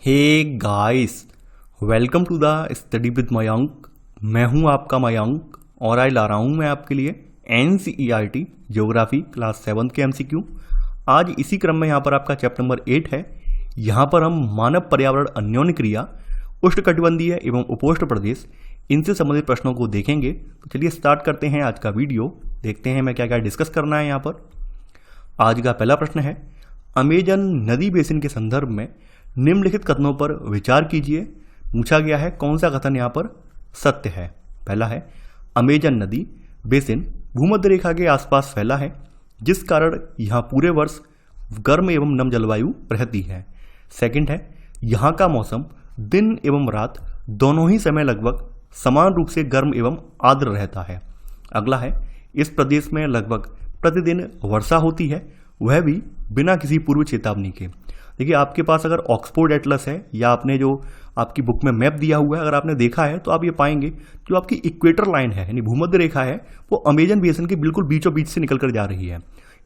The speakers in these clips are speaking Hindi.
Hey guys, welcome to the study with Mayank. मैं हूं आपका मयंक और आज ला रहा हूं मैं आपके लिए NCERT ज्योग्राफी क्लास 7 के MCQ। आज इसी क्रम में यहाँ पर आपका चैप्टर नंबर 8 है। यहाँ पर हम मानव पर्यावरण अन्योन्य क्रिया, उष्णकटिबंधीय एवं उपोष्ण प्रदेश, इनसे संबंधित प्रश्नों को देखेंगे। तो चलिए स्टार्ट करते हैं आज का वीडियो। देखते हैं मैं क्या क्या डिस्कस करना है यहाँ पर। आज का पहला प्रश्न है, अमेजन नदी बेसिन के संदर्भ में निम्नलिखित कथनों पर विचार कीजिए। पूछा गया है कौन सा कथन यहाँ पर सत्य है। पहला है, अमेजन नदी बेसिन भूमध्य रेखा के आसपास फैला है, जिस कारण यहाँ पूरे वर्ष गर्म एवं नम जलवायु रहती है। सेकंड है, यहाँ का मौसम दिन एवं रात दोनों ही समय लगभग समान रूप से गर्म एवं आर्द्र रहता है। अगला है, इस प्रदेश में लगभग प्रतिदिन वर्षा होती है, वह भी बिना किसी पूर्व चेतावनी के। देखिए, आपके पास अगर ऑक्सफोर्ड एटलस है या आपने जो आपकी बुक में मैप दिया हुआ है, अगर आपने देखा है तो आप ये पाएंगे जो आपकी इक्वेटर लाइन है यानी भूमध्य रेखा है, वो अमेजन बेसिन के बिल्कुल बीचों बीच से निकल कर जा रही है।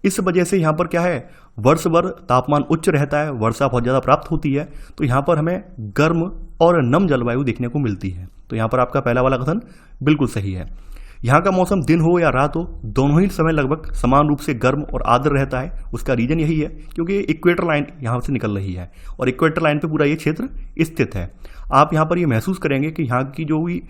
इस वजह से यहाँ पर क्या है, वर्ष भर तापमान उच्च रहता है, वर्षा बहुत ज़्यादा प्राप्त होती है, तो यहाँ पर हमें गर्म और नम जलवायु देखने को मिलती है। तो यहाँ पर आपका पहला वाला कथन बिल्कुल सही है। यहाँ का मौसम दिन हो या रात हो, दोनों ही समय लगभग समान रूप से गर्म और आर्द्र रहता है। उसका रीजन यही है क्योंकि इक्वेटर लाइन यहाँ से निकल रही है और इक्वेटर लाइन पे पूरा ये क्षेत्र स्थित है। आप यहाँ पर ये महसूस करेंगे कि यहाँ की जो भी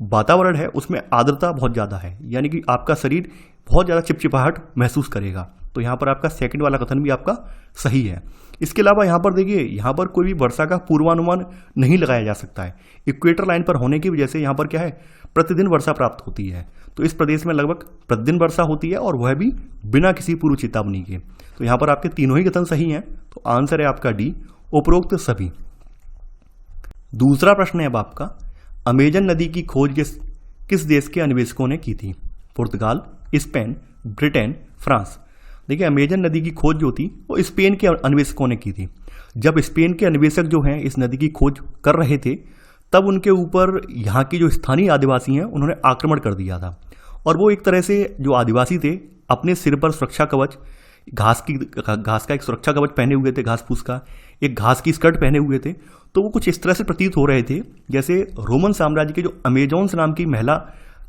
वातावरण है उसमें आर्द्रता बहुत ज़्यादा है, यानी कि आपका शरीर बहुत ज़्यादा चिपचिपाहट महसूस करेगा। तो यहाँ पर आपका सेकंड वाला कथन भी आपका सही है। इसके अलावा यहाँ पर देखिए, यहाँ पर कोई भी वर्षा का पूर्वानुमान नहीं लगाया जा सकता है। इक्वेटर लाइन पर होने की वजह से यहाँ पर क्या है, प्रतिदिन वर्षा प्राप्त होती है। तो इस प्रदेश में लगभग प्रतिदिन वर्षा होती है और वह भी बिना किसी पूर्व चेतावनी के। तो यहाँ पर आपके तीनों ही कथन सही हैं। तो आंसर है आपका डी, उपरोक्त सभी। दूसरा प्रश्न है अब आपका, अमेजन नदी की खोज किस देश के अन्वेषकों ने की थी? पुर्तगाल, स्पेन, ब्रिटेन, फ्रांस। देखिए, अमेजन नदी की खोज जो थी वो स्पेन के अन्वेषकों ने की थी। जब स्पेन के अन्वेषक जो हैं इस नदी की खोज कर रहे थे, तब उनके ऊपर यहाँ की जो स्थानीय आदिवासी हैं उन्होंने आक्रमण कर दिया था। और वो एक तरह से जो आदिवासी थे अपने सिर पर सुरक्षा कवच, घास का एक सुरक्षा कवच पहने हुए थे, घास फूस का एक घास की स्कर्ट पहने हुए थे। तो वो कुछ इस तरह से प्रतीत हो रहे थे जैसे रोमन साम्राज्य के जो अमेजोन्स नाम की महिला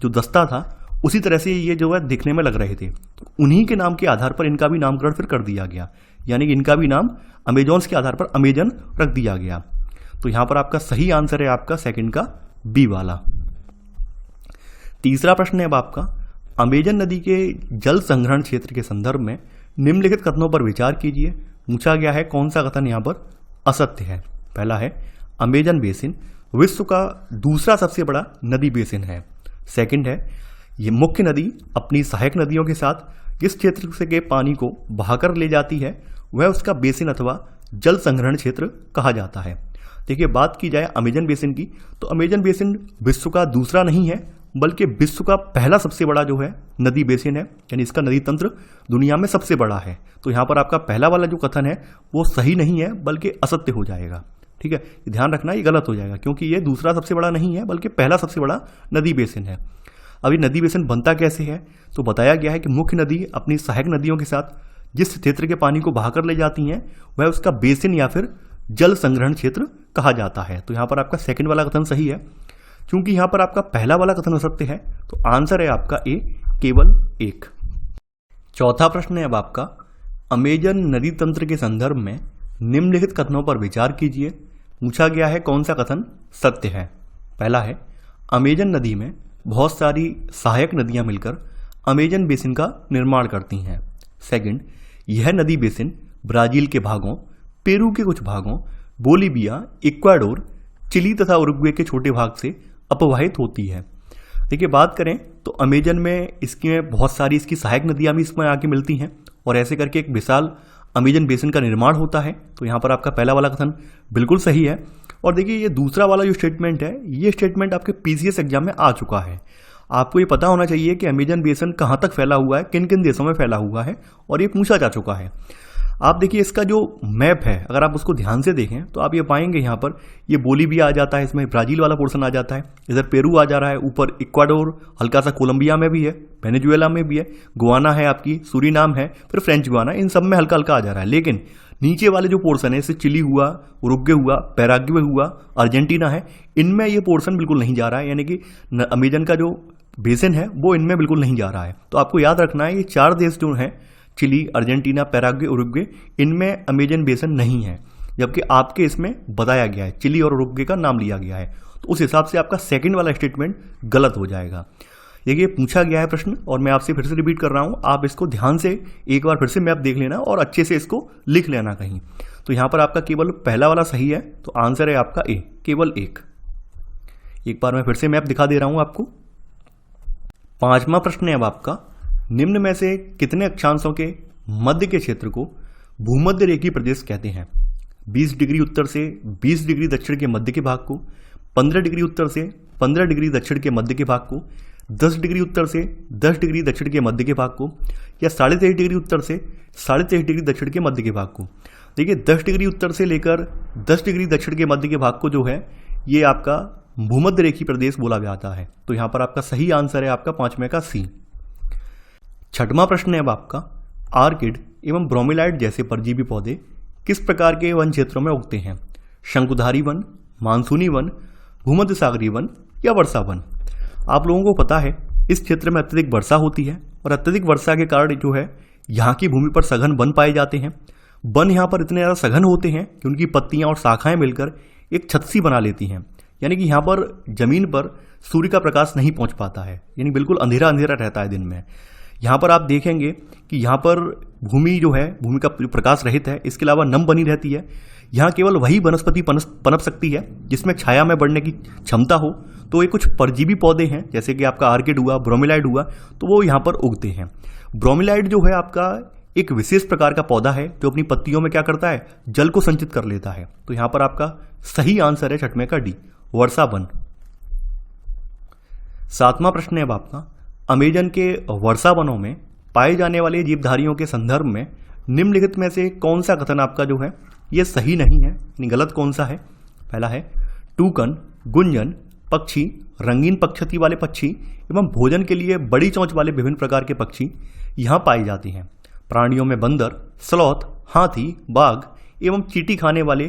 जो दस्ता था, उसी तरह से ये जो है दिखने में लग रहे थे। तो उन्हीं के नाम के आधार पर इनका भी नामकरण फिर कर दिया गया, यानी कि इनका भी नाम अमेजोन्स के आधार पर अमेजन रख दिया गया। तो यहां पर आपका सही आंसर है आपका सेकंड का बी वाला। तीसरा प्रश्न है अब आपका, अमेजन नदी के जल संग्रहण क्षेत्र के संदर्भ में निम्नलिखित कथनों पर विचार कीजिए। पूछा गया है कौन सा कथन यहां पर असत्य है। पहला है, अमेजन बेसिन विश्व का दूसरा सबसे बड़ा नदी बेसिन है। सेकंड है, ये मुख्य नदी अपनी सहायक नदियों के साथ जिस क्षेत्र से के पानी को बहाकर ले जाती है वह उसका बेसिन अथवा जल संग्रहण क्षेत्र कहा जाता है। देखिए, बात की जाए अमेजन बेसिन की, तो अमेजन बेसिन विश्व का दूसरा नहीं है बल्कि विश्व का पहला सबसे बड़ा जो है नदी बेसिन है, यानी इसका नदी तंत्र दुनिया में सबसे बड़ा है। तो यहाँ पर आपका पहला वाला जो कथन है वो सही नहीं है बल्कि असत्य हो जाएगा। ठीक है, ध्यान रखना, ये गलत हो जाएगा क्योंकि ये दूसरा सबसे बड़ा नहीं है बल्कि पहला सबसे बड़ा नदी बेसिन है। अभी नदी बेसिन बनता कैसे है, तो बताया गया है कि मुख्य नदी अपनी सहायक नदियों के साथ जिस क्षेत्र के पानी को बहाकर ले जाती हैं वह उसका बेसिन या फिर जल संग्रहण क्षेत्र कहा जाता है। तो यहाँ पर आपका सेकंड वाला कथन सही है। क्योंकि यहाँ पर आपका पहला वाला कथन असत्य है, तो आंसर है आपका ए, केवल एक। चौथा प्रश्न है अब आपका, अमेजन नदी तंत्र के संदर्भ में निम्नलिखित कथनों पर विचार कीजिए। पूछा गया है कौन सा कथन सत्य है। पहला है, अमेजन नदी में बहुत सारी सहायक नदियां मिलकर अमेजन बेसिन का निर्माण करती हैं। सेकंड, यह नदी बेसिन ब्राजील के भागों, पेरू के कुछ भागों, बोलीविया, इक्वाडोर, चिली तथा उरुग्वे के छोटे भाग से अपवाहित होती है। देखिए, बात करें तो अमेजन में इसकी बहुत सारी इसकी सहायक नदियां भी इसमें आके मिलती हैं और ऐसे करके एक विशाल अमेजन बेसिन का निर्माण होता है। तो यहाँ पर आपका पहला वाला कथन बिल्कुल सही है। और देखिए, ये दूसरा वाला जो स्टेटमेंट है, ये स्टेटमेंट आपके PCS एग्जाम में आ चुका है। आपको ये पता होना चाहिए कि अमेजन बेसिन कहाँ तक फैला हुआ है, किन किन देशों में फैला हुआ है, और ये पूछा जा चुका है। आप देखिए, इसका जो मैप है अगर आप उसको ध्यान से देखें तो आप ये पाएंगे यहाँ पर ये बोलीविया आ जाता है, इसमें ब्राजील वाला पोर्शन आ जाता है, इधर पेरू आ जा रहा है, ऊपर इक्वाडोर, हल्का सा कोलंबिया में भी है, वेनेजुएला में भी है, गुआना है, आपकी सूरीनाम है, फिर फ्रेंच गुआना, इन सब में हल्का हल्का आ जा रहा है। लेकिन नीचे वाले जो पोर्शन है, जैसे चिली हुआ, उरुग्वे हुआ, पैराग्वे हुआ, अर्जेंटीना है, इनमें ये पोर्शन बिल्कुल नहीं जा रहा है, यानी कि अमेजन का जो बेसिन है वो इनमें बिल्कुल नहीं जा रहा है। तो आपको याद रखना है ये 4 देश जो हैं, चिली, अर्जेंटीना, पैराग्वे, उरुग्वे, इनमें अमेजन बेसिन नहीं है, जबकि आपके इसमें बताया गया है, चिली और उरुग्वे का नाम लिया गया है। तो उस हिसाब से आपका सेकंड वाला स्टेटमेंट गलत हो जाएगा। ये पूछा गया है प्रश्न, और मैं आपसे फिर से रिपीट कर रहा हूं, आप इसको ध्यान से एक बार फिर से मैप देख लेना और अच्छे से इसको लिख लेना कहीं। तो यहां पर आपका केवल पहला वाला सही है, तो आंसर है आपका ए, केवल एक बार मैं फिर से मैप दिखा दे रहा हूं आपको। 5वां प्रश्न है अब आपका, निम्न में से कितने अक्षांशों के मध्य के क्षेत्र को भूमध्य रेखीय प्रदेश कहते हैं? 20 डिग्री उत्तर से 20 डिग्री दक्षिण के मध्य के भाग को, 15 डिग्री उत्तर से 15 डिग्री दक्षिण के मध्य के भाग को, 10 डिग्री उत्तर से 10 डिग्री दक्षिण के मध्य के भाग को, या 23.5 डिग्री उत्तर से 23.5 डिग्री दक्षिण के मध्य के भाग को। देखिए 10 डिग्री उत्तर से लेकर 10 डिग्री दक्षिण के मध्य के भाग को जो है ये आपका भूमध्य रेखीय प्रदेश बोला जाता है। तो यहां पर आपका सही आंसर है आपका 5वें का सी। 6वां प्रश्न है अब आपका, आर्किड एवं ब्रोमेलाइड जैसे परजीवी पौधे किस प्रकार के वन क्षेत्रों में उगते हैं? शंकुधारी वन, मानसूनी वन, भूमध्य सागरीय वन, या वर्षा वन? आप लोगों को पता है इस क्षेत्र में अत्यधिक वर्षा होती है, और अत्यधिक वर्षा के कारण जो है यहाँ की भूमि पर सघन वन पाए जाते हैं। वन यहाँ पर इतने ज़्यादा सघन होते हैं कि उनकी पत्तियाँ और शाखाएं मिलकर एक छत सी बना लेती हैं, यानी कि यहाँ पर जमीन पर सूर्य का प्रकाश नहीं पहुँच पाता है, यानी बिल्कुल अंधेरा अंधेरा रहता है दिन में। यहाँ पर आप देखेंगे कि यहाँ पर भूमि जो है, भूमि का प्रकाश रहित है, इसके अलावा नम बनी रहती है। यहाँ केवल वही वनस्पति पनप सकती है जिसमें छाया में बढ़ने की क्षमता हो। तो ये कुछ परजीवी पौधे हैं, जैसे कि आपका आर्किड हुआ, ब्रोमेलाइड हुआ, तो वो यहाँ पर उगते हैं। ब्रोमेलाइड जो है आपका एक विशेष प्रकार का पौधा है जो अपनी पत्तियों में क्या करता है, जल को संचित कर लेता है। तो यहाँ पर आपका सही आंसर है 6वें का डी, वर्षा वन। 7वां प्रश्न है अब आपका, अमेजन के वर्षा वनों में पाए जाने वाले जीवधारियों के संदर्भ में निम्नलिखित में से कौन सा कथन आपका जो है ये सही नहीं है, यानी गलत कौन सा है? पहला है, टूकन, गुंजन पक्षी, रंगीन पक्षती वाले पक्षी एवं भोजन के लिए बड़ी चोंच वाले विभिन्न प्रकार के पक्षी यहाँ पाए जाते हैं। प्राणियों में बंदर, स्लॉथ, हाथी, बाघ एवं चींटी खाने वाले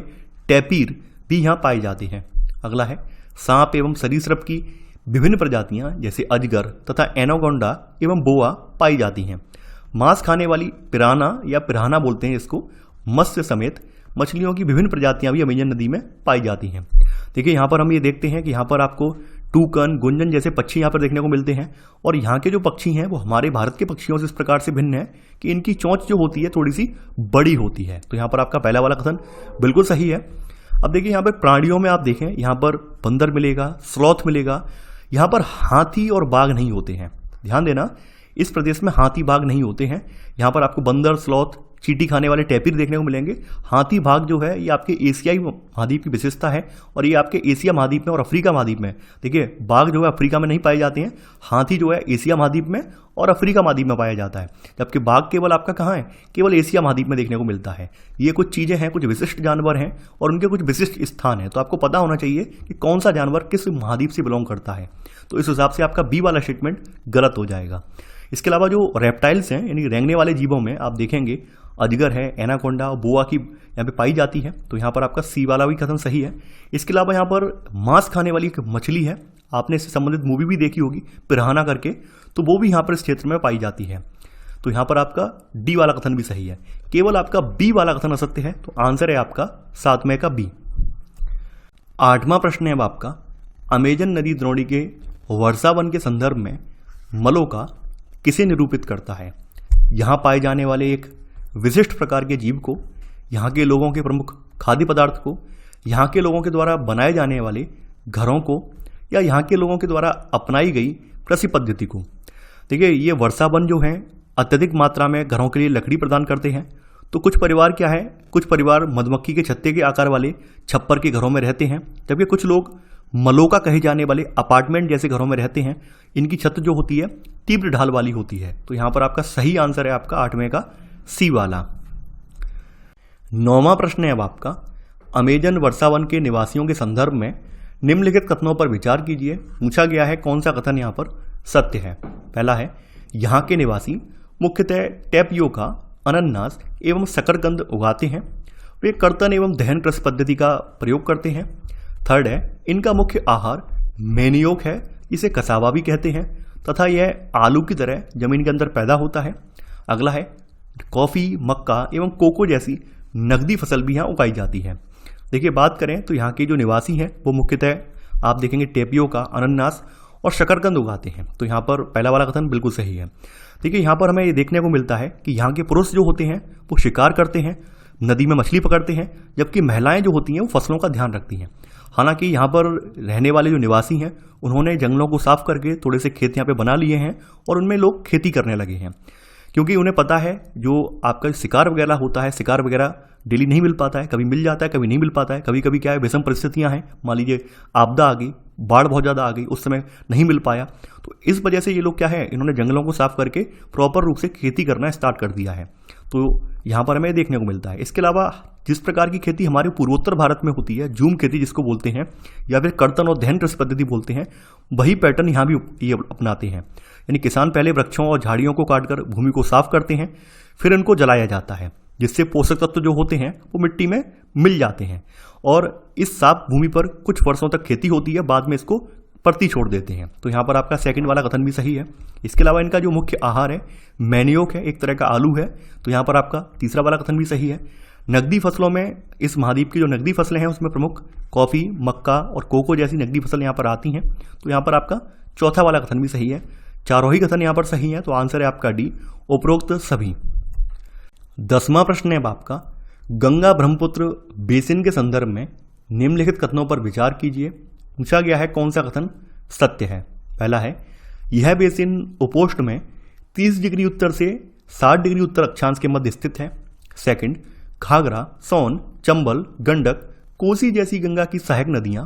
टैपीर भी यहाँ पाए जाते हैं। अगला है, सांप एवं सरीसृप की विभिन्न प्रजातियां जैसे अजगर तथा एनाकोंडा एवं बोआ पाई जाती हैं। मांस खाने वाली पिराना या पिराना बोलते हैं इसको, मत्स्य समेत मछलियों की विभिन्न प्रजातियां भी अमेजन नदी में पाई जाती हैं। देखिए यहाँ पर हम ये देखते हैं कि यहाँ पर आपको टूकन, गुंजन जैसे पक्षी यहाँ पर देखने को मिलते हैं, और यहाँ के जो पक्षी हैं वो हमारे भारत के पक्षियों से इस प्रकार से भिन्न है कि इनकी चोंच जो होती है थोड़ी सी बड़ी होती है। तो यहाँ पर आपका पहला वाला कथन बिल्कुल सही है। अब देखिए यहाँ पर प्राणियों में आप देखें, यहाँ पर बंदर मिलेगा, स्लॉथ मिलेगा, यहाँ पर हाथी और बाघ नहीं होते हैं। ध्यान देना, इस प्रदेश में हाथी बाघ नहीं होते हैं। यहाँ पर आपको बंदर, स्लॉथ, चींटी खाने वाले टैपीर देखने को मिलेंगे। हाथी बाघ जो है ये आपके एशियाई महाद्वीप की विशेषता है, और ये आपके एशिया महाद्वीप में और अफ्रीका महाद्वीप में, देखिए बाघ जो है अफ्रीका में नहीं पाए जाते हैं, हाथी जो है एशिया महाद्वीप में और अफ्रीका महाद्वीप में पाया जाता है, जबकि बाघ केवल आपका कहाँ है, केवल एशिया महाद्वीप में देखने को मिलता है। ये कुछ चीज़ें हैं, कुछ विशिष्ट जानवर हैं और उनके कुछ विशिष्ट स्थान है, तो आपको पता होना चाहिए कि कौन सा जानवर किस महाद्वीप से बिलोंग करता है। तो इस हिसाब से आपका बी वाला स्टेटमेंट गलत हो जाएगा। इसके अलावा जो रेप्टाइल्स हैं, यानी रेंगने वाले जीवों में आप देखेंगे अजगर है, एनाकोंडा, बोआ की यहाँ पे पाई जाती है, तो यहाँ पर आपका सी वाला भी कथन सही है। इसके अलावा यहाँ पर मांस खाने वाली एक मछली है, आपने इससे संबंधित मूवी भी देखी होगी पिराना करके, तो वो भी यहाँ पर इस क्षेत्र में पाई जाती है। तो यहाँ पर आपका डी वाला कथन भी सही है, केवल आपका बी वाला कथन असत्य है। तो आंसर है आपका 7वें का बी। 8वां प्रश्न है अब आपका, अमेजन नदी द्रोणी के वर्षा वन के संदर्भ में मलोका किसे निरूपित करता है? यहाँ पाए जाने वाले एक विशिष्ट प्रकार के जीव को, यहाँ के लोगों के प्रमुख खाद्य पदार्थ को, यहाँ के लोगों के द्वारा बनाए जाने वाले घरों को, या यहाँ के लोगों के द्वारा अपनाई गई कृषि पद्धति को। देखिए ये वर्षा वन जो है अत्यधिक मात्रा में घरों के लिए लकड़ी प्रदान करते हैं। तो कुछ परिवार क्या है, कुछ परिवार मधुमक्खी के छत्ते के आकार वाले छप्पर के घरों में रहते हैं, जबकि कुछ लोग मलोका कहे जाने वाले अपार्टमेंट जैसे घरों में रहते हैं। इनकी छत जो होती है तीव्र ढाल वाली होती है। तो यहाँ पर आपका सही आंसर है आपका 8वें का सी वाला। 9वां प्रश्न है अब आपका, अमेजन वर्षा वन के निवासियों के संदर्भ में निम्नलिखित कथनों पर विचार कीजिए। पूछा गया है कौन सा कथन यहाँ पर सत्य है। पहला है, यहाँ के निवासी मुख्यतः टैपियोका, अनन्नास एवं शकरकंद उगाते हैं। वे कर्तन एवं दहन कृषि पद्धति का प्रयोग करते हैं। थर्ड है, इनका मुख्य आहार मैनियोक है, इसे कसावा भी कहते हैं, तथा यह आलू की तरह जमीन के अंदर पैदा होता है। अगला है, कॉफ़ी, मक्का एवं कोको जैसी नकदी फसल भी यहाँ उगाई जाती है। देखिए, बात करें तो यहाँ के जो निवासी हैं वो मुख्यतः आप देखेंगे टेपियोका, अनन्नास और शकरकंद उगाते हैं। तो यहाँ पर पहला वाला कथन बिल्कुल सही है। देखिए, यहाँ पर हमें ये देखने को मिलता है कि यहाँ के पुरुष जो होते हैं वो शिकार करते हैं, नदी में मछली पकड़ते हैं, जबकि महिलाएं जो होती हैं वो फसलों का ध्यान रखती हैं। हालांकि यहाँ पर रहने वाले जो निवासी हैं उन्होंने जंगलों को साफ करके थोड़े से खेत यहाँ पे बना लिए हैं और उनमें लोग खेती करने लगे हैं, क्योंकि उन्हें पता है जो आपका शिकार वगैरह होता है, शिकार वगैरह डेली नहीं मिल पाता है, कभी मिल जाता है, कभी नहीं मिल पाता है। कभी कभी क्या है, विषम परिस्थितियां हैं, मान लीजिए आपदा आ गई, बाढ़ बहुत ज़्यादा आ गई, उस समय नहीं मिल पाया। तो इस वजह से ये लोग क्या है, इन्होंने जंगलों को साफ करके प्रॉपर रूप से खेती करना स्टार्ट कर दिया है। तो यहाँ पर हमें देखने को मिलता है। इसके अलावा जिस प्रकार की खेती हमारे पूर्वोत्तर भारत में होती है, जूम खेती जिसको बोलते हैं, या फिर कर्तन और दहन कृषि पद्धति बोलते हैं, वही पैटर्न यहाँ भी ये अपनाते हैं। यानी किसान पहले वृक्षों और झाड़ियों को काटकर भूमि को साफ करते हैं, फिर इनको जलाया जाता है, जिससे पोषक तत्व जो होते हैं वो मिट्टी में मिल जाते हैं और इस साफ भूमि पर कुछ वर्षों तक खेती होती है, बाद में इसको परती छोड़ देते हैं। तो यहाँ पर आपका सेकंड वाला कथन भी सही है। इसके अलावा इनका जो मुख्य आहार है मैनियोक है, एक तरह का आलू है। तो यहाँ पर आपका तीसरा वाला कथन भी सही है। नकदी फसलों में इस महाद्वीप की जो नकदी फसलें हैं उसमें प्रमुख कॉफ़ी, मक्का और कोको जैसी नकदी फसल यहाँ पर आती हैं। तो यहाँ पर आपका चौथा वाला कथन भी सही है। चारों ही कथन यहाँ पर सही है, तो आंसर है आपका डी, उपरोक्त सभी। 10वां प्रश्न है आपका, गंगा ब्रह्मपुत्र बेसिन के संदर्भ में निम्नलिखित कथनों पर विचार कीजिए। पूछा गया है कौन सा कथन सत्य है। पहला है, यह बेसिन उपोष्ण में 30 डिग्री उत्तर से 60 डिग्री उत्तर अक्षांश के मध्य स्थित है। सेकंड, घाघरा, सोन, चंबल, गंडक, कोसी जैसी गंगा की सहायक नदियां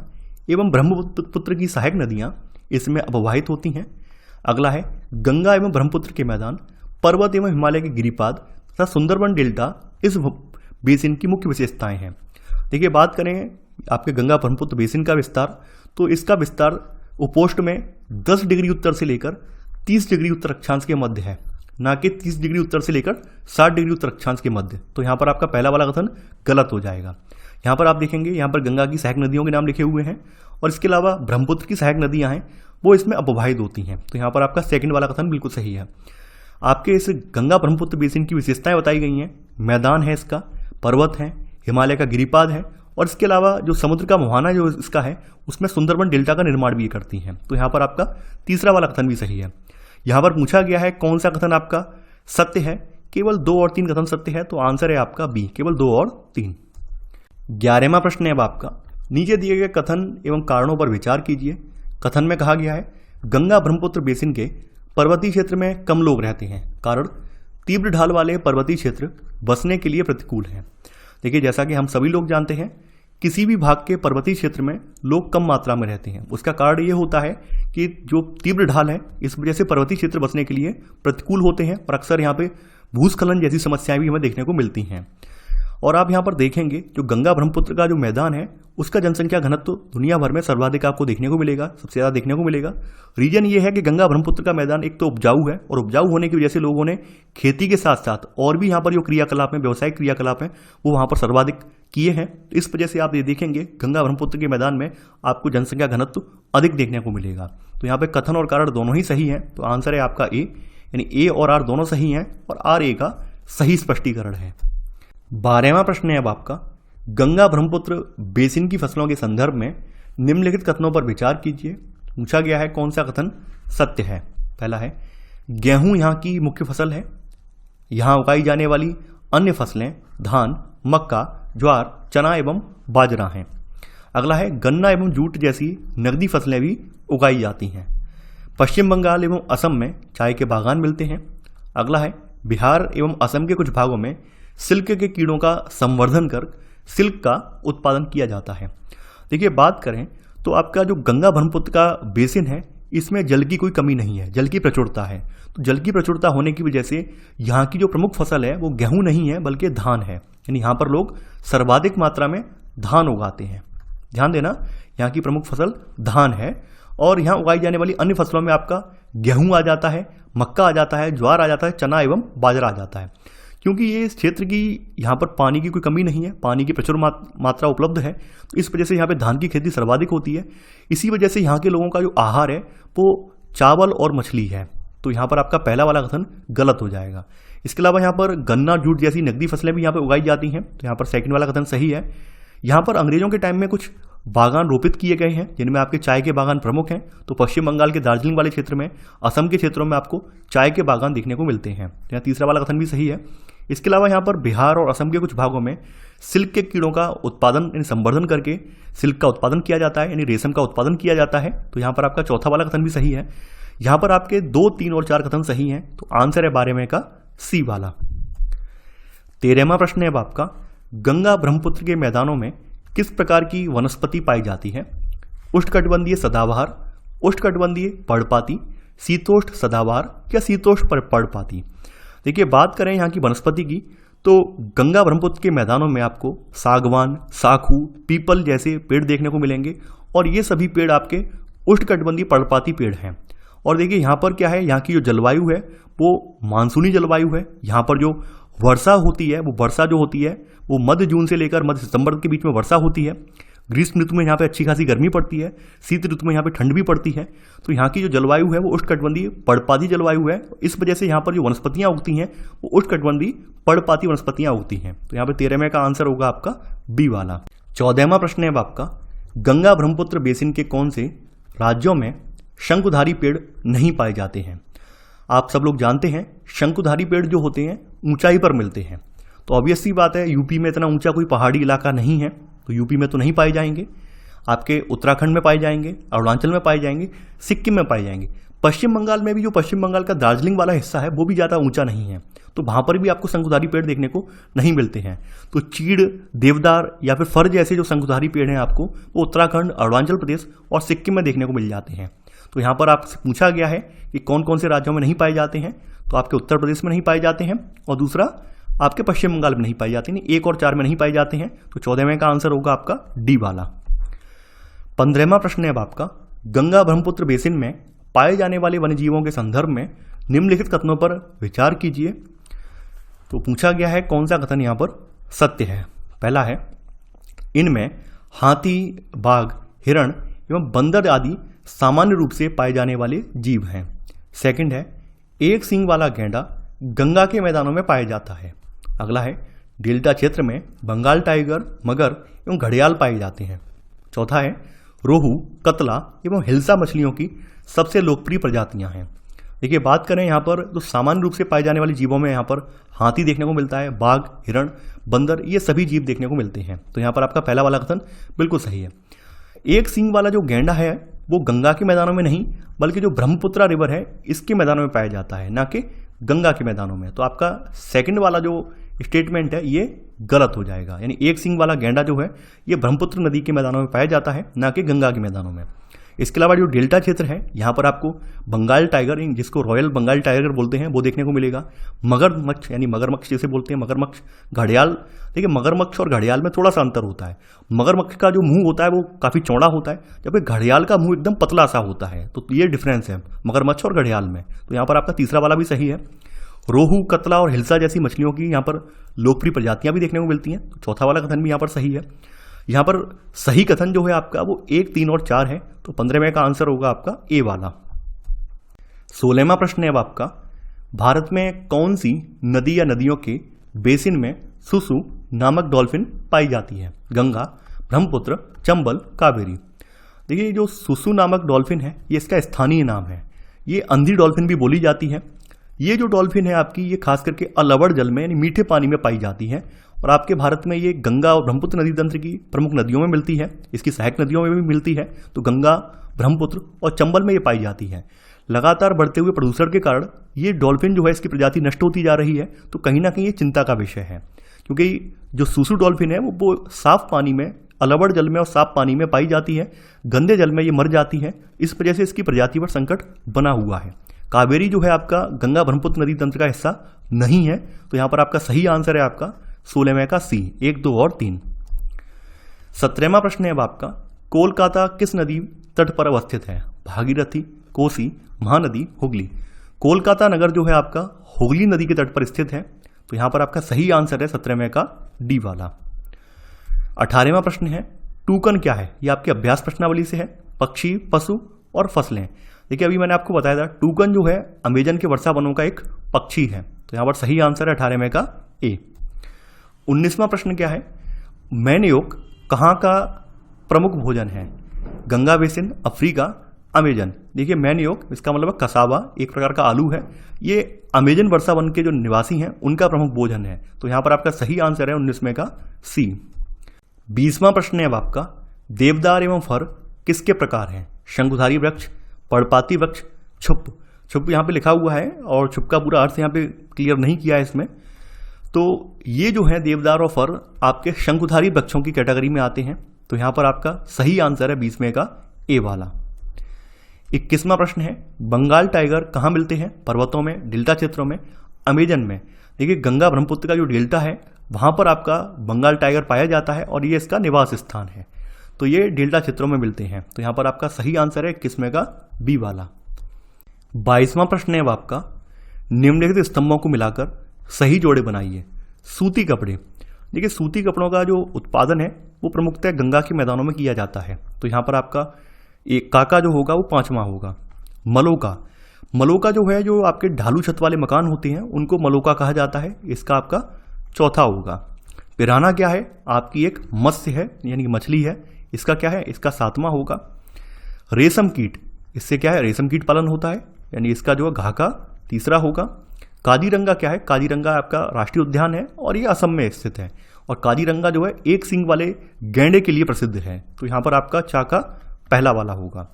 एवं ब्रह्मपुत्र की सहायक नदियां इसमें अववाहित होती हैं। अगला है, गंगा एवं ब्रह्मपुत्र के मैदान, पर्वत एवं हिमालय के गिरिपाद तथा सुंदरबन डेल्टा इस बेसिन की मुख्य विशेषताएं हैं। देखिए, बात करें आपके गंगा ब्रह्मपुत्र बेसिन का विस्तार, तो इसका विस्तार उपोष्ण में 10 डिग्री उत्तर से लेकर 30 डिग्री उत्तर अक्षांश के मध्य है, ना कि 30 डिग्री उत्तर से लेकर 60 डिग्री उत्तर अक्षांश के मध्य। तो यहाँ पर आपका पहला वाला कथन गलत हो जाएगा। यहाँ पर आप देखेंगे, यहाँ पर गंगा की सहायक नदियों के नाम लिखे हुए हैं और इसके अलावा ब्रह्मपुत्र की सहायक नदियाँ हैं वो इसमें अववाहित होती हैं। तो यहाँ पर आपका सेकंड वाला कथन बिल्कुल सही है। आपके इस गंगा ब्रह्मपुत्र बेसिन की विशेषताएं बताई गई हैं। मैदान है इसका, पर्वत है, हिमालय का गिरिपाद है और इसके अलावा जो समुद्र का मुहाना जो इसका है उसमें सुंदरबन डेल्टा का निर्माण भी करती हैं। तो यहाँ पर आपका तीसरा वाला कथन भी सही है। यहाँ पर पूछा गया है कौन सा कथन आपका सत्य है। केवल 2 और 3 कथन सत्य है, तो आंसर है आपका बी, केवल 2 और 3। 11वां प्रश्न है अब आपका, नीचे दिए गए कथन एवं कारणों पर विचार कीजिए। कथन में कहा गया है, गंगा ब्रह्मपुत्र बेसिन के पर्वतीय क्षेत्र में कम लोग रहते हैं, कारण तीव्र ढाल वाले पर्वतीय क्षेत्र बसने के लिए प्रतिकूल हैं। देखिए, जैसा कि हम सभी लोग जानते हैं, किसी भी भाग के पर्वतीय क्षेत्र में लोग कम मात्रा में रहते हैं। उसका कारण ये होता है कि जो तीव्र ढाल है इस वजह से पर्वतीय क्षेत्र बसने के लिए प्रतिकूल होते हैं और अक्सर यहाँ पे भूस्खलन जैसी समस्याएं भी हमें देखने को मिलती हैं। और आप यहाँ पर देखेंगे जो गंगा ब्रह्मपुत्र का जो मैदान है उसका जनसंख्या घनत्व दुनिया भर में सर्वाधिक आपको देखने को मिलेगा, सबसे ज़्यादा देखने को मिलेगा। रीजन ये है कि गंगा ब्रह्मपुत्र का मैदान एक तो उपजाऊ है और उपजाऊ होने की वजह से लोगों ने खेती के साथ साथ और भी यहाँ पर जो क्रियाकलाप हैं, व्यवसायिक क्रियाकलाप हैं, वो वहाँ पर सर्वाधिक किए हैं। इस वजह से आप ये देखेंगे गंगा ब्रह्मपुत्र के मैदान में आपको जनसंख्या घनत्व अधिक देखने को मिलेगा। तो यहाँ पे कथन और कारण दोनों ही सही हैं, तो आंसर है आपका ए, यानी ए और आर दोनों सही हैं और आर ए का सही स्पष्टीकरण है। 12वां प्रश्न है अब आपका, गंगा ब्रह्मपुत्र बेसिन की फसलों के संदर्भ में निम्नलिखित कथनों पर विचार कीजिए। पूछा गया है कौन सा कथन सत्य है। पहला है, गेहूं यहाँ की मुख्य फसल है। यहाँ उगाई जाने वाली अन्य फसलें धान, मक्का, ज्वार, चना एवं बाजरा हैं। अगला है, गन्ना एवं जूट जैसी नकदी फसलें भी उगाई जाती हैं। पश्चिम बंगाल एवं असम में चाय के बागान मिलते हैं। अगला है, बिहार एवं असम के कुछ भागों में सिल्क के कीड़ों का संवर्धन कर सिल्क का उत्पादन किया जाता है। देखिए, बात करें तो आपका जो गंगा ब्रह्मपुत्र का बेसिन है इसमें जल की कोई कमी नहीं है, जल की प्रचुरता है। तो जल की प्रचुरता होने की वजह से यहाँ की जो प्रमुख फसल है वो गेहूं नहीं है बल्कि धान है, यानी यहाँ पर लोग सर्वाधिक मात्रा में धान उगाते हैं। ध्यान देना, यहाँ की प्रमुख फसल धान है और यहाँ उगाई जाने वाली अन्य फसलों में आपका गेहूं आ जाता है, मक्का आ जाता है, ज्वार आ जाता है, चना एवं बाजरा आ जाता है। क्योंकि ये इस क्षेत्र की यहाँ पर पानी की कोई कमी नहीं है, पानी की प्रचुर मात्रा उपलब्ध है, तो इस वजह से यहाँ पे धान की खेती सर्वाधिक होती है। इसी वजह से यहाँ के लोगों का जो आहार है वो चावल और मछली है। तो यहाँ पर आपका पहला वाला कथन गलत हो जाएगा। इसके अलावा यहाँ पर गन्ना, जूट जैसी नकदी फसलें भी यहाँ पर उगाई जाती हैं, तो यहाँ पर सेकंड वाला कथन सही है। यहाँ पर अंग्रेजों के टाइम में कुछ बागान रोपित किए गए हैं, जिनमें आपके चाय के बागान प्रमुख हैं। तो पश्चिम बंगाल के दार्जिलिंग वाले क्षेत्र में, असम के क्षेत्रों में आपको चाय के बागान देखने को मिलते हैं। यहाँ तीसरा वाला कथन भी सही है। इसके अलावा यहाँ पर बिहार और असम के कुछ भागों में सिल्क के कीड़ों का उत्पादन यानी संवर्धन करके सिल्क का उत्पादन किया जाता है, यानी रेशम का उत्पादन किया जाता है। तो यहाँ पर आपका चौथा वाला कथन भी सही है। यहाँ पर आपके 2, 3 और 4 कथन सही हैं, तो आंसर है 12वें का सी वाला। 13वां प्रश्न है अब आपका, गंगा ब्रह्मपुत्र के मैदानों में किस प्रकार की वनस्पति पाई जाती है? उष्णकटिबंधीय सदाबहार, उष्णकटिबंधीय पर्णपाती, शीतोष्ण सदाबहार या शीतोष्ण पर्णपाती। देखिए, बात करें यहाँ की वनस्पति की, तो गंगा ब्रह्मपुत्र के मैदानों में आपको सागवान, साखू, पीपल जैसे पेड़ देखने को मिलेंगे, और ये सभी पेड़ आपके उष्णकटिबंधीय पर्णपाती पेड़ हैं। और देखिए यहाँ पर क्या है, यहाँ की जो जलवायु है वो मानसूनी जलवायु है। यहाँ पर जो वर्षा होती है, वो वर्षा जो होती है वो मध्य जून से लेकर मध्य सितंबर के बीच में वर्षा होती है। ग्रीष्म ऋतु में यहाँ पे अच्छी खासी गर्मी पड़ती है, शीत ऋतु में यहाँ पे ठंड भी पड़ती है। तो यहाँ की जो जलवायु है वो उष्णकटिबंधीय पर्णपाती जलवायु है। इस वजह से यहाँ पर जो वनस्पतियाँ उगती हैं वो उष्णकटिबंधीय पर्णपाती वनस्पतियाँ उगती हैं। तो यहाँ पे 13वें का आंसर होगा आपका बी वाला। 14वां प्रश्न है अब आपका, गंगा ब्रह्मपुत्र बेसिन के कौन से राज्यों में शंकुधारी पेड़ नहीं पाए जाते हैं? आप सब लोग जानते हैं शंकुधारी पेड़ जो होते हैं ऊंचाई पर मिलते हैं। तो ऑब्वियस सी बात है, यूपी में इतना ऊंचा कोई पहाड़ी इलाका नहीं है, तो यूपी में तो नहीं पाए जाएंगे। आपके उत्तराखंड में पाए जाएंगे, अरुणाचल में पाए जाएंगे, सिक्किम में पाए जाएंगे। पश्चिम बंगाल में भी जो पश्चिम बंगाल का दार्जिलिंग वाला हिस्सा है वो भी ज़्यादा ऊंचा नहीं है, तो वहाँ पर भी आपको शंकुधारी पेड़ देखने को नहीं मिलते हैं। तो चीड़, देवदार या फिर फर जैसे जो शंकुधारी पेड़ हैं आपको वो उत्तराखंड, अरुणाचल प्रदेश और सिक्किम में देखने को मिल जाते हैं। तो यहाँ पर आपसे पूछा गया है कि कौन कौन से राज्यों में नहीं पाए जाते हैं, तो आपके उत्तर प्रदेश में नहीं पाए जाते हैं, और दूसरा आपके पश्चिम बंगाल में नहीं पाए जाते हैं, 1 और 4 में नहीं पाए जाते हैं। तो 14वें का आंसर होगा आपका डी वाला। 15वां प्रश्न है अब आपका, गंगा ब्रह्मपुत्र बेसिन में पाए जाने वाले वन्यजीवों के संदर्भ में निम्नलिखित कथनों पर विचार कीजिए। तो पूछा गया है कौन सा कथन यहाँ पर सत्य है। पहला है, इनमें हाथी, बाघ, हिरण एवं बंदर आदि सामान्य रूप से पाए जाने वाले जीव हैं। सेकंड है, एक सींग वाला गैंडा गंगा के मैदानों में पाया जाता है। अगला है, डेल्टा क्षेत्र में बंगाल टाइगर, मगर एवं घड़ियाल पाए जाते हैं। चौथा है, रोहू, कतला एवं हिल्सा मछलियों की सबसे लोकप्रिय प्रजातियां हैं। देखिए, बात करें यहाँ पर तो सामान्य रूप से पाए जाने वाले जीवों में यहाँ पर हाथी देखने को मिलता है, बाघ, हिरण, बंदर, ये सभी जीव देखने को मिलते हैं। तो यहाँ पर आपका पहला वाला कथन बिल्कुल सही है। एक सींग वाला जो गैंडा है वो गंगा के मैदानों में नहीं बल्कि जो ब्रह्मपुत्रा रिवर है इसके मैदानों में पाया जाता है, ना कि गंगा के मैदानों में। तो आपका सेकंड वाला जो स्टेटमेंट है ये गलत हो जाएगा, यानी एक सींग वाला गैंडा जो है ये ब्रह्मपुत्र नदी के मैदानों में पाया जाता है, ना कि गंगा के मैदानों में। इसके अलावा जो डेल्टा क्षेत्र है यहाँ पर आपको बंगाल टाइगर, जिसको रॉयल बंगाल टाइगर बोलते हैं, वो देखने को मिलेगा। मगरमच्छ यानी मगरमच्छ जिसे बोलते हैं, मगरमच्छ, घड़ियाल। देखिए, मगरमच्छ और घड़ियाल में थोड़ा सा अंतर होता है। मगरमच्छ का जो मुंह होता है वो काफ़ी चौड़ा होता है, जबकि घड़ियाल का मुंह एकदम पतला सा होता है। तो ये डिफरेंस है मगरमच्छ और घड़ियाल में। तो यहाँ पर आपका तीसरा वाला भी सही है। रोहू, कतला और हिल्सा जैसी मछलियों की यहाँ पर लोकप्रिय प्रजातियां भी देखने को मिलती हैं। तो चौथा वाला कथन भी यहाँ पर सही है। यहाँ पर सही कथन जो है आपका वो 1, 3 और 4 है। तो 15वें का आंसर होगा आपका ए वाला। 16वां प्रश्न है अब आपका, भारत में कौन सी नदी या नदियों के बेसिन में सुसु नामक डॉल्फिन पाई जाती है? गंगा, ब्रह्मपुत्र, चंबल, कावेरी। देखिए, जो सुसु नामक डॉल्फिन है ये इसका स्थानीय नाम है। ये अंधी डॉल्फिन भी बोली जाती है। ये जो डॉल्फिन है आपकी ये खास करके अलवड़ जल में यानी मीठे पानी में पाई जाती है, और आपके भारत में ये गंगा और ब्रह्मपुत्र नदी तंत्र की प्रमुख नदियों में मिलती है। इसकी सहायक नदियों में भी मिलती है। तो गंगा, ब्रह्मपुत्र और चंबल में ये पाई जाती है। लगातार बढ़ते हुए प्रदूषण के कारण ये डॉल्फिन जो है इसकी प्रजाति नष्ट होती जा रही है। तो कहीं ना कहीं ये चिंता का विषय है, क्योंकि जो सुसु डॉल्फिन है वो साफ पानी में, अलवड़ जल में और साफ पानी में पाई जाती है। गंदे जल में ये मर जाती है। इस वजह से इसकी प्रजाति पर संकट बना हुआ है। कावेरी जो है आपका गंगा ब्रह्मपुत्र नदी तंत्र का हिस्सा नहीं है। तो यहाँ पर आपका सही आंसर है आपका 16वें का सी, 1, 2 और 3। 17वां प्रश्न है अब आपका, कोलकाता किस नदी तट पर अवस्थित है? भागीरथी, कोसी, महानदी, हुगली। कोलकाता नगर जो है आपका हुगली नदी के तट पर स्थित है। तो यहां पर आपका सही आंसर है 17वें का डी वाला। 18वां प्रश्न है टूकन क्या है? ये आपके अभ्यास प्रश्नावली से है। पक्षी, पशु और फसलें। देखिए अभी मैंने आपको बताया था टूकन जो है अमेजन के वर्षा वनों का एक पक्षी है, तो यहां पर सही आंसर है 18वें का ए। 19वां प्रश्न क्या है? मैनयोक कहाँ का प्रमुख भोजन है? Ganga basin, Africa, Amazon. देखिए मैनयोक इसका मतलब कसावा, एक प्रकार का आलू है। ये अमेजन वर्षा वन के जो निवासी हैं उनका प्रमुख भोजन है, तो यहां पर आपका सही आंसर है 19वें का सी। 20वां प्रश्न है अब आपका देवदार एवं फर किसके प्रकार हैं? शंकुधारी वृक्ष, पर्णपाती वृक्ष, छुप। छुप यहाँ पे लिखा हुआ है और छुप का पूरा अर्थ यहाँ पे क्लियर नहीं किया है इसमें। तो ये जो है देवदार और फर आपके शंकुधारी वृक्षों की कैटेगरी में आते हैं, तो यहां पर आपका सही आंसर है 20वें का ए वाला। 21वां प्रश्न है बंगाल टाइगर कहाँ मिलते हैं? पर्वतों में, डेल्टा क्षेत्रों में, अमेजन में। देखिए गंगा ब्रह्मपुत्र का जो डेल्टा है वहां पर आपका बंगाल टाइगर पाया जाता है और ये इसका निवास स्थान है, तो ये डेल्टा क्षेत्रों में मिलते हैं, तो यहां पर आपका सही आंसर है 21वें का बी वाला। 22वां प्रश्न है अब आपका निम्नलिखित स्तंभों को मिलाकर सही जोड़े बनाइए। सूती कपड़े। देखिए सूती कपड़ों का जो उत्पादन है वो प्रमुखतः गंगा के मैदानों में किया जाता है, तो यहां पर आपका एक काका जो होगा वो 5वां होगा। मलोका। मलोका जो है जो आपके ढालू छत वाले मकान होते हैं उनको मलोका कहा जाता है, इसका आपका चौथा होगा। पिराना क्या है? आपकी एक मत्स्य है यानी मछली है, इसका क्या है? इसका 7वां होगा। रेशम कीट, इससे क्या है? रेशम कीट पालन होता है, यानी इसका जो है घाका 3रा होगा। काजीरंगा क्या है? काजीरंगा आपका राष्ट्रीय उद्यान है और ये असम में स्थित है, और काजीरंगा जो है एक सींग वाले गैंडे के लिए प्रसिद्ध है, तो यहां पर आपका चाका पहला वाला होगा।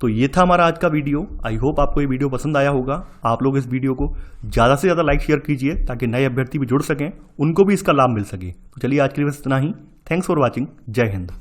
तो ये था हमारा आज का वीडियो। आई होप आपको ये वीडियो पसंद आया होगा। आप लोग इस वीडियो को ज़्यादा से ज़्यादा लाइक शेयर कीजिए ताकि नए अभ्यर्थी भी जुड़ सकें, उनको भी इसका लाभ मिल सके। तो चलिए आज के लिए बस इतना ही। Thanks for watching. जय हिंद।